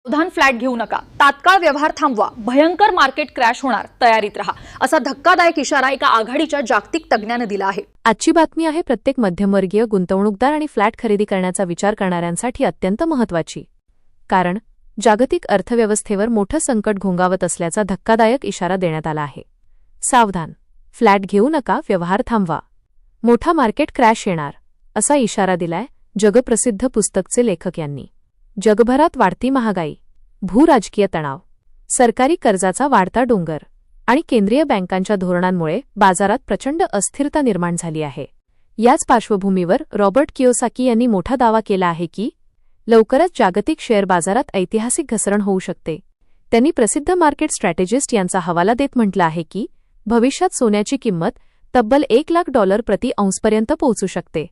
सावधान फ्लॅट घेऊ नका, तात्काळ व्यवहार थांबवा, भयंकर मार्केट क्रॅश होणार, तयारीत रहा, असा धक्कादायक इशारा एका आघाडीच्या जागतिक तज्ञाने दिला आहे. आजची बातमी आहे प्रत्येक मध्यमवर्गीय गुंतवणूकदार आणि फ्लॅट खरेदी करण्याचा विचार करणाऱ्यांसाठी अत्यंत महत्त्वाची. कारण जागतिक अर्थव्यवस्थेवर मोठं संकट घोंगावत असल्याचा धक्कादायक इशारा देण्यात आला आहे. सावधान, फ्लॅट घेऊ नका, व्यवहार थांबवा, मोठा मार्केट क्रॅश येणार, असा इशारा दिलाय जगप्रसिद्ध पुस्तकचे लेखक यांनी. जगभरात वाढती महागाई, भूराजकीय तणाव, सरकारी कर्जाचा वाढता डोंगर आणि केंद्रीय बँकांच्या धोरणांमुळे बाजारात प्रचंड अस्थिरता निर्माण झाली आहे. याच पार्श्वभूमीवर रॉबर्ट कियोसाकी यांनी मोठा दावा केला आहे की लवकरच जागतिक शेअर बाजारात ऐतिहासिक घसरण होऊ शकते. त्यांनी प्रसिद्ध मार्केट स्ट्रॅटेजिस्ट यांचा हवाला देत म्हटलं आहे की भविष्यात सोन्याची किंमत तब्बल $1,00,000 प्रति औंसपर्यंत पोहोचू शकते.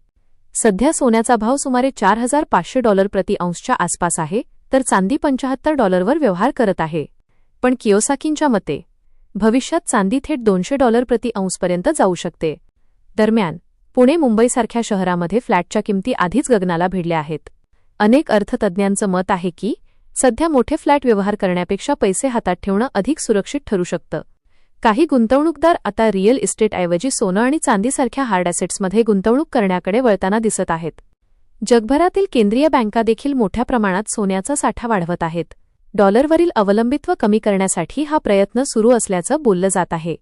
सध्या सोन्याचा भाव सुमारे $4,500 प्रति औंसच्या आसपास आहे, तर चांदी $75 व्यवहार करत आहे. पण कियोसाकींच्या मते भविष्यात चांदी थेट $200 प्रति औंसपर्यंत जाऊ शकते. दरम्यान पुणे मुंबईसारख्या शहरामध्ये फ्लॅटच्या किमती आधीच गगनाला भिडल्या आहेत. अनेक अर्थतज्ञांचं मत आहे की सध्या मोठे फ्लॅट व्यवहार करण्यापेक्षा पैसे हातात ठेवणं अधिक सुरक्षित ठरू शकतं. काही गुंतवणूकदार आता रिअल इस्टेटऐवजी सोनं आणि चांदीसारख्या हार्ड ॲसेट्समध्ये गुंतवणूक करण्याकडे वळताना दिसत आहेत. जगभरातील केंद्रीय बँका देखील मोठ्या प्रमाणात सोन्याचा साठा वाढवत आहेत. डॉलरवरील अवलंबित्व कमी करण्यासाठी हा प्रयत्न सुरू असल्याचं बोललं जात आहे.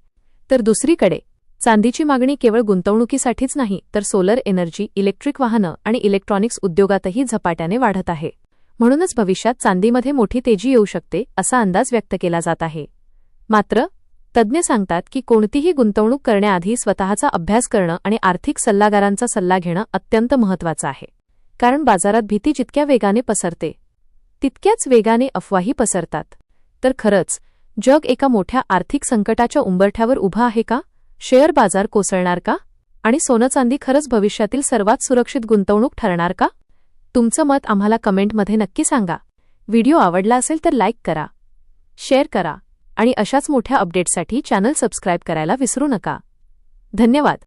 तर दुसरीकडे चांदीची मागणी केवळ गुंतवणुकीसाठीच नाही, तर सोलर एनर्जी, इलेक्ट्रिक वाहनं आणि इलेक्ट्रॉनिक्स उद्योगातही झपाट्याने वाढत आहे. म्हणूनच भविष्यात चांदीमध्ये मोठी तेजी येऊ शकते, असा अंदाज व्यक्त केला जात आहे. मात्र तज्ज्ञ सांगतात की कोणतीही गुंतवणूक करण्याआधी स्वतःचा अभ्यास करणं आणि आर्थिक सल्लागारांचा सल्ला घेणं अत्यंत महत्त्वाचं आहे. कारण बाजारात भीती जितक्या वेगाने पसरते तितक्याच वेगाने अफवाही पसरतात. तर खरंच जग एका मोठ्या आर्थिक संकटाच्या उंबरठ्यावर उभं आहे का? शेअर बाजार कोसळणार का? आणि सोनं चांदी खरंच भविष्यातील सर्वात सुरक्षित गुंतवणूक ठरणार का? तुमचं मत आम्हाला कमेंटमध्ये नक्की सांगा. व्हिडिओ आवडला असेल तर लाईक करा, शेअर करा आणि अशाच मोठ्या अपडेट्ससाठी चॅनल सबस्क्राईब करायला विसरू नका. धन्यवाद.